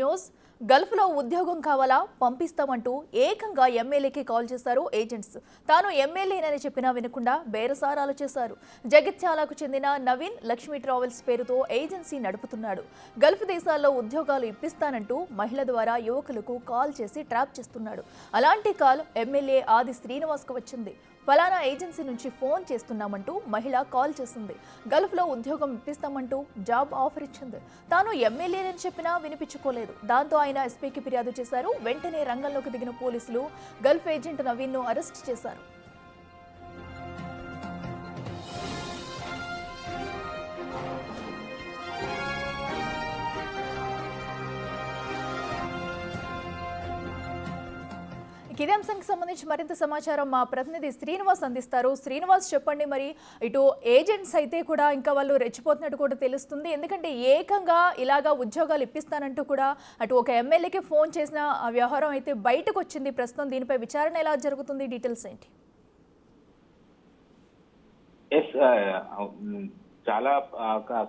News గల్ఫ్లో ఉద్యోగం కావాలా పంపిస్తామంటూ ఏకంగా ఎమ్మెల్యేకి కాల్ చేశారు ఏజెంట్స్. తాను ఎమ్మెల్యేనని చెప్పినా వినకుండా బేరసారాలు చేశారు. జగిత్యాలకు చెందిన నవీన్ లక్ష్మీ ట్రావెల్స్ పేరుతో ఏజెన్సీ నడుపుతున్నాడు. గల్ఫ్ దేశాల్లో ఉద్యోగాలు ఇప్పిస్తానంటూ మహిళ ద్వారా యువకులకు కాల్ చేసి ట్రాప్ చేస్తున్నాడు. అలాంటి కాల్ ఎమ్మెల్యే ఆది శ్రీనివాస్కు వచ్చింది. ఫలానా ఏజెన్సీ నుంచి ఫోన్ చేస్తున్నామంటూ మహిళ కాల్ చేసింది. గల్ఫ్లో ఉద్యోగం ఇప్పిస్తామంటూ జాబ్ ఆఫర్ ఇచ్చింది. తాను ఎమ్మెల్యేనని చెప్పినా వినిపించుకోలేదు. దాంతో ఆయన ఎస్పీకి ఫిర్యాదు చేశారు. వెంటనే రంగంలోకి దిగిన పోలీసులు గల్ఫ్ ఏజెంట్ నవీన్ను అరెస్ట్ చేశారు. ఇదే అంశానికి సంబంధించి మరింత సమాచారం మా ప్రతినిధి శ్రీనివాస్ అందిస్తారు. శ్రీనివాస్, చెప్పండి, మరి ఇటు ఏజెంట్స్ అయితే కూడా ఇంకా వాళ్ళు రెచ్చిపోతున్నట్టు కూడా తెలుస్తుంది. ఎందుకంటే ఏకంగా ఇలాగా ఉద్యోగాలు ఇప్పిస్తానంటూ కూడా అటు ఒక ఎమ్మెల్యేకి ఫోన్ చేసిన వ్యవహారం అయితే బయటకు వచ్చింది. ప్రస్తుతం దీనిపై విచారణ ఎలా జరుగుతుంది? డీటెయిల్స్ ఏంటి? చాలా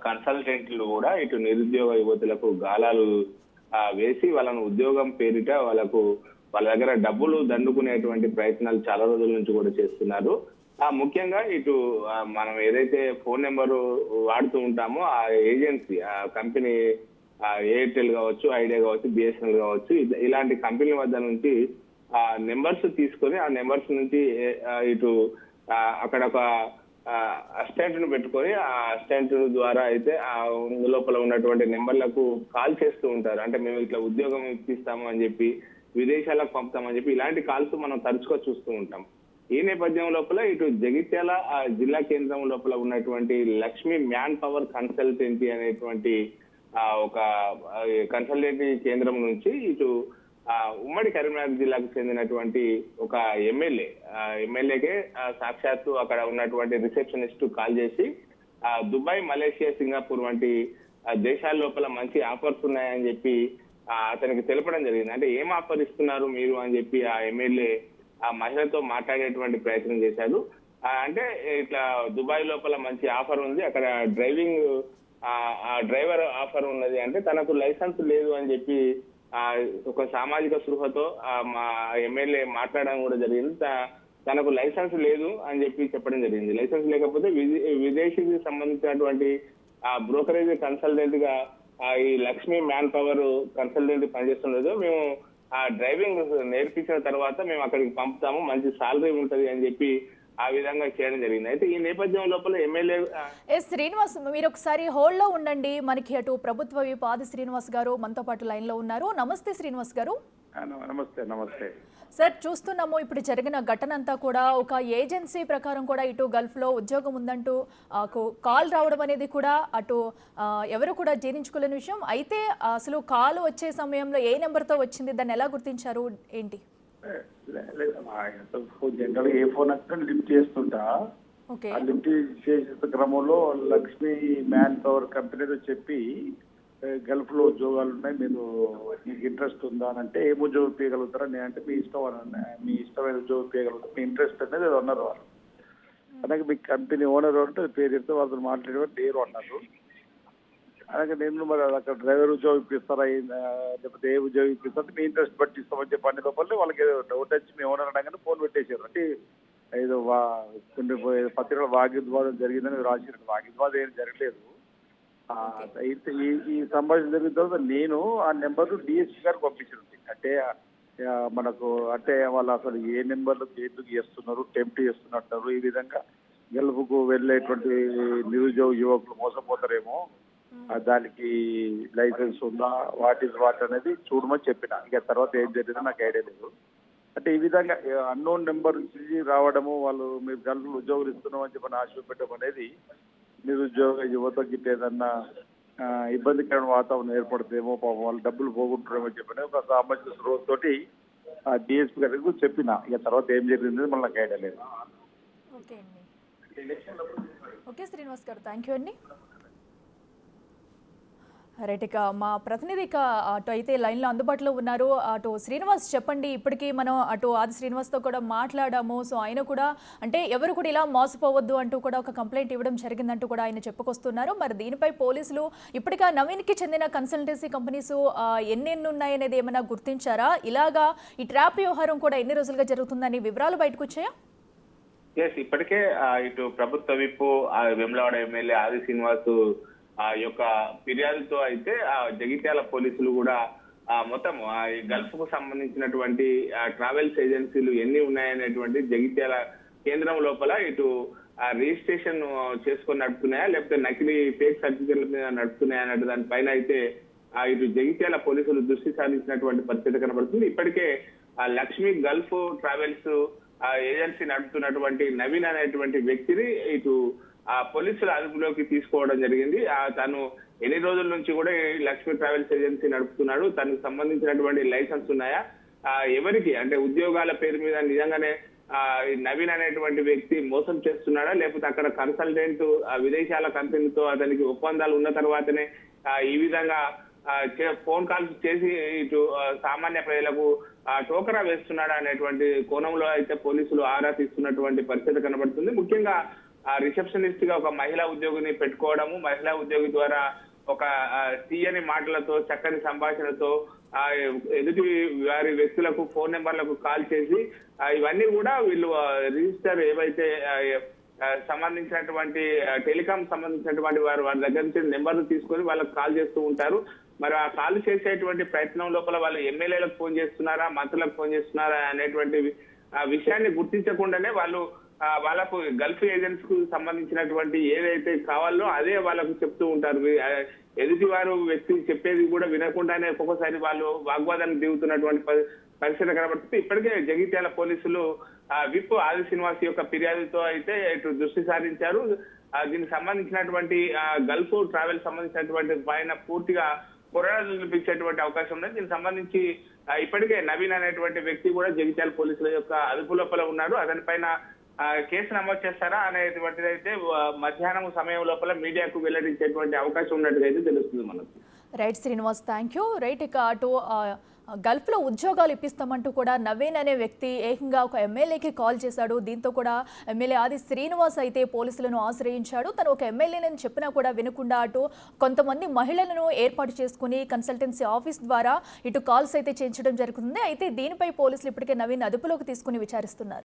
కన్సల్టెంట్లు కూడా ఇటు నిరుద్యోగ యువతులకు గాలాలు వేసి వాళ్ళను ఉద్యోగం పేరిట వాళ్ళ దగ్గర డబ్బులు దండుకునేటువంటి ప్రయత్నాలు చాలా రోజుల నుంచి కూడా చేస్తున్నారు. ముఖ్యంగా ఇటు మనం ఏదైతే ఫోన్ నెంబరు వాడుతూ ఉంటామో ఆ ఏజెన్సీ, ఆ కంపెనీ, ఎయిర్టెల్ కావచ్చు, ఐడియా కావచ్చు, బిఎస్ఎన్ఎల్ కావచ్చు, ఇలాంటి కంపెనీల వద్ద నుంచి ఆ నెంబర్స్ తీసుకొని ఆ నెంబర్స్ నుంచి ఇటు అక్కడ ఒక అసిస్టెంట్ ను పెట్టుకొని ఆ అసిస్టెంట్ ద్వారా అయితే ఆ లోపల ఉన్నటువంటి నెంబర్లకు కాల్ చేస్తూ ఉంటారు. అంటే మేము ఇట్లా ఉద్యోగం ఇప్పిస్తాము అని చెప్పి, విదేశాలకు పంపుతామని చెప్పి ఇలాంటి కాల్స్ మనం తరచుగా చూస్తూ ఉంటాం. ఈ నేపథ్యం లోపల ఇటు జగిత్యాల జిల్లా కేంద్రం లోపల ఉన్నటువంటి లక్ష్మీ మ్యాన్ పవర్ కన్సల్టెన్సీ అనేటువంటి ఒక కన్సల్టెన్సీ కేంద్రం నుంచి ఇటు ఉమ్మడి కరీంనగర్ జిల్లాకు చెందినటువంటి ఒక ఎమ్మెల్యేకే సాక్షాత్తు అక్కడ ఉన్నటువంటి రిసెప్షనిస్ట్ కాల్ చేసి దుబాయ్, మలేషియా, సింగపూర్ వంటి దేశాల లోపల మంచి ఆఫర్స్ ఉన్నాయని చెప్పి అతనికి తెలపడం జరిగింది. అంటే ఏం ఆఫర్ ఇస్తున్నారు మీరు అని చెప్పి ఆ ఎమ్మెల్యే ఆ మహిళతో మాట్లాడేటువంటి ప్రయత్నం చేశారు. అంటే ఇట్లా దుబాయ్ లోపల మంచి ఆఫర్ ఉంది, అక్కడ డ్రైవర్ ఆఫర్ ఉన్నది. అంటే తనకు లైసెన్స్ లేదు అని చెప్పి ఒక సామాజిక స్పృహతో మా ఎమ్మెల్యే మాట్లాడడం కూడా జరిగింది. తనకు లైసెన్స్ లేదు అని చెప్పి చెప్పడం జరిగింది. లైసెన్స్ లేకపోతే విదేశీకి సంబంధించినటువంటి బ్రోకరేజ్ కన్సల్టెంట్ గా ఈ లక్ష్మీ మ్యాన్ పవర్ కన్సల్టెంట్ పనిచేస్తున్నదో మేము ఆ డ్రైవింగ్ నేర్పించిన తర్వాత మేము అక్కడికి పంపుతాము, మంచి సాలరీ ఉంటది అని చెప్పి ఆ విధంగా చేయడం జరిగింది. అయితే ఈ నేపథ్యం లోపల ఎమ్మెల్యే శ్రీనివాస్, మీరు ఒకసారి హోల్డ్ లో ఉండండి. మనకి అటు ప్రభుత్వ విప్ ఆది శ్రీనివాస్ గారు మనతో పాటు లైన్ లో ఉన్నారు. నమస్తే శ్రీనివాస్ గారు. నమస్తే సార్, చూస్తున్నాము ఇప్పుడు జరిగిన ఘటన అంతా కూడా ఒక ఏజెన్సీ ప్రకారం కూడా ఇటు గల్ఫ్ లో ఉద్యోగం ఉందంటూ కాల్ రావడం అనేది కూడా అటు ఎవరు కూడా జీర్ణించుకోలేని విషయం. అయితే అసలు కాల్ వచ్చే సమయంలో ఏ నెంబర్తో వచ్చింది, దాన్ని ఎలా గుర్తించారు, ఏంటి? జనరల్ ఏ ఫోన్ వచ్చినా లిఫ్ట్ చేస్తుంటా. లిఫ్ట్ చేసే క్రమంలో లక్ష్మీ మ్యాన్ పవర్ కంపెనీతో చెప్పి గల్ఫ్ లో ఉద్యోగాలు ఉన్నాయి, మీరు మీకు ఇంట్రెస్ట్ ఉందా అని అంటే ఏం ఉద్యోగం చేయగలుగుతారా? నేనంటే మీ ఇష్టమైన ఉద్యోగం చేయగలుగుతారు, మీ ఇంట్రెస్ట్ అనేది అన్నారు వాళ్ళు. అలాగే మీ కంపెనీ ఓనర్ అంటే పేరు చెప్తే వాళ్ళతో మాట్లాడేవారు లేరు అన్నారు. అలాగే నేను మరి అక్కడ డ్రైవర్ ఉద్యోగం ఇప్పిస్తారా లేకపోతే ఏ ఉద్యోగం ఇప్పిస్తారంటే మీ ఇంట్రెస్ట్ బట్టి ఇస్తామని చెప్పి అన్ని లోపల వాళ్ళకి ఏదో డౌట్ వచ్చి మీ ఓనర్ అనగానే ఫోన్ పెట్టేశారు. అంటే ఏదో కొన్ని పత్రికలు వాగ్వివాదం జరిగిందని రాసినట్టు. వాగ్వివాదం ఏం జరగలేదు. ఈ సంభాషణ జరిగిన తర్వాత నేను ఆ నెంబర్ డిఎస్పీ గారికి పంపించింది. అంటే మనకు అంటే వాళ్ళు అసలు ఏ నెంబర్లు ఎందుకు చేస్తున్నారు, టెంప్ట్ చేస్తున్నట్టారు, ఈ విధంగా గెలుపుకు వెళ్ళేటువంటి నిరుద్యోగ యువకులు మోసపోతారేమో, దానికి లైసెన్స్ ఉందా, వాట్ అనేది చూడమని చెప్పిన. ఇక తర్వాత ఏం జరిగిందో నాకు ఐడియా లేదు. అంటే ఈ విధంగా అన్నోన్ నెంబర్ నుంచి రావడము, వాళ్ళు మీరు గల్ఫ్లో ఉద్యోగులు ఇస్తున్నాం అని చెప్పి ఆశ పెట్టడం అనేది నిరుద్యోగ యువతకి ఏదన్నా ఇబ్బందికరమైన వాతావరణం ఏర్పడుతుందేమో, పాపం వాళ్ళు డబ్బులు పోగొట్టుకోమో చెప్పిన ఒక సామాజిక స్రోతోటి డిఎస్పీ గారికి చెప్పిన. ఇక తర్వాత ఏం జరిగింది మళ్ళీ నాకు ఐడియా లేదు. ఓకే శ్రీనివాస్ గారు, థ్యాంక్ యూ అండి. రైట్. ఇక మా ప్రతినిధి ఇక అటు అయితే లైన్లో అందుబాటులో ఉన్నారు. అటు శ్రీనివాస్ చెప్పండి. ఇప్పటికీ మనం అటు ఆది శ్రీనివాస్తో కూడా మాట్లాడాము. సో ఆయన కూడా అంటే ఎవరు కూడా ఇలా మోసపోవద్దు అంటూ కూడా ఒక కంప్లైంట్ ఇవ్వడం జరిగిందంటూ కూడా ఆయన చెప్పుకొస్తున్నారు. మరి దీనిపై పోలీసులు ఇప్పటికా నవీన్కి చెందిన కన్సల్టెన్సీ కంపెనీస్ ఎన్నెన్ని ఉన్నాయనేది ఏమైనా గుర్తించారా? ఇలాగా ఈ ట్రాప్ వ్యవహారం కూడా ఎన్ని రోజులుగా జరుగుతుందని వివరాలు బయటకు వచ్చాయా? ఎస్, ఇప్పటికే ఇటు ప్రభుత్వ విప్పు వేములవాడ ఎమ్మెల్యే ఆది శ్రీనివాస్ ఆ యొక్క ఫిర్యాదుతో అయితే జగిత్యాల పోలీసులు కూడా మొత్తం ఈ గల్ఫ్ కు సంబంధించినటువంటి ట్రావెల్స్ ఏజెన్సీలు ఎన్ని ఉన్నాయనేటువంటి జగిత్యాల కేంద్రం లోపల ఇటు రిజిస్ట్రేషన్ చేసుకొని నడుపుతున్నాయా లేకపోతే నకిలీ ఫేక్ సర్టిఫికెట్ల మీద నడుపుతున్నాయా అన్నట్టు దానిపైన అయితే ఇటు జగిత్యాల పోలీసులు దృష్టి సాధించినటువంటి పరిస్థితి కనబడుతుంది. ఇప్పటికే లక్ష్మీ గల్ఫ్ ట్రావెల్స్ ఏజెన్సీ నడుపుతున్నటువంటి నవీన్ అనేటువంటి వ్యక్తిని ఇటు పోలీసుల అదుపులోకి తీసుకోవడం జరిగింది. తను ఎన్ని రోజుల నుంచి కూడా లక్ష్మీ ట్రావెల్స్ ఏజెన్సీ నడుపుతున్నాడు, తనకు సంబంధించినటువంటి లైసెన్స్ ఉన్నాయా, ఎవరికి అంటే ఉద్యోగాల పేరు మీద నిజంగానే నవీన్ అనేటువంటి వ్యక్తి మోసం చేస్తున్నాడా లేకపోతే అక్కడ కన్సల్టెంట్ విదేశాల కంపెనీతో అతనికి ఒప్పందాలు ఉన్న తర్వాతనే ఈ విధంగా ఫోన్ కాల్స్ చేసి ఇటు సామాన్య ప్రజలకు టోకరా వేస్తున్నాడా అనేటువంటి కోణంలో అయితే పోలీసులు ఆరా తీస్తున్నటువంటి పరిస్థితి కనబడుతుంది. ముఖ్యంగా రిసెప్షనిస్ట్ గా ఒక మహిళా ఉద్యోగిని పెట్టుకోవడము, మహిళా ఉద్యోగి ద్వారా ఒక తీయని మాటలతో చక్కని సంభాషణతో ఎదుటి వారి వ్యక్తులకు ఫోన్ నెంబర్లకు కాల్ చేసి ఇవన్నీ కూడా వీళ్ళు రిజిస్టర్ ఏవైతే సంబంధించినటువంటి టెలికాం సంబంధించినటువంటి వారి దగ్గర నుంచి నెంబర్లు తీసుకొని వాళ్ళకి కాల్ చేస్తూ ఉంటారు. మరి ఆ కాల్ చేసేటువంటి ప్రయత్నం లోపల వాళ్ళు ఎమ్మెల్యేలకు ఫోన్ చేస్తున్నారా, మంత్రులకు ఫోన్ చేస్తున్నారా అనేటువంటి విషయాన్ని గుర్తించకుండానే వాళ్ళకు గల్ఫ్ ఏజెంట్స్ కు సంబంధించినటువంటి ఏదైతే కావాలో అదే వాళ్ళకు చెప్తూ ఉంటారు. ఎదుటి వారు వ్యక్తి చెప్పేది కూడా వినకుండానే ఒక్కొక్కసారి వాళ్ళు వాగ్వాదానికి దిగుతున్నటువంటి పరిస్థితి కనబడుతుంది. ఇప్పటికే జగిత్యాల పోలీసులు విప్ ఆది శ్రీనివాస్ యొక్క ఫిర్యాదుతో అయితే ఇటు దృష్టి సారించారు. దీనికి సంబంధించినటువంటి గల్ఫ్ ట్రావెల్ సంబంధించినటువంటి పైన పూర్తిగా పోరాటాలు నిలిపించేటువంటి అవకాశం ఉంది. దీనికి సంబంధించి ఇప్పటికే నవీన్ అనేటువంటి వ్యక్తి కూడా జగిత్యాల పోలీసుల యొక్క అదుపు లోపల ఉన్నాడు. అతనిపైన కేసు నమోదు చేస్తారా అనేటువంటిది అయితే మధ్యాహ్నం సమయం లోపల మీడియాకు వెల్లడించేటువంటి అవకాశం ఉన్నట్టుగా అయితే తెలుస్తుంది మనకు. Right Srinivas, thank you. Right. ఇక అటు గల్ఫ్లో ఉద్యోగాలు ఇప్పిస్తామంటూ కూడా నవీన్ అనే వ్యక్తి ఏకంగా ఒక ఎమ్మెల్యేకి కాల్ చేశాడు. దీంతో కూడా ఎమ్మెల్యే ఆది శ్రీనివాస్ అయితే పోలీసులను ఆశ్రయించాడు. తను ఒక ఎమ్మెల్యేనని చెప్పినా కూడా వినకుండా అటు కొంతమంది మహిళలను ఏర్పాటు చేసుకుని కన్సల్టెన్సీ ఆఫీస్ ద్వారా ఇటు కాల్స్ అయితే చేయించడం జరుగుతుంది. అయితే దీనిపై పోలీసులు ఇప్పటికే నవీన్ అదుపులోకి తీసుకుని విచారిస్తున్నారు.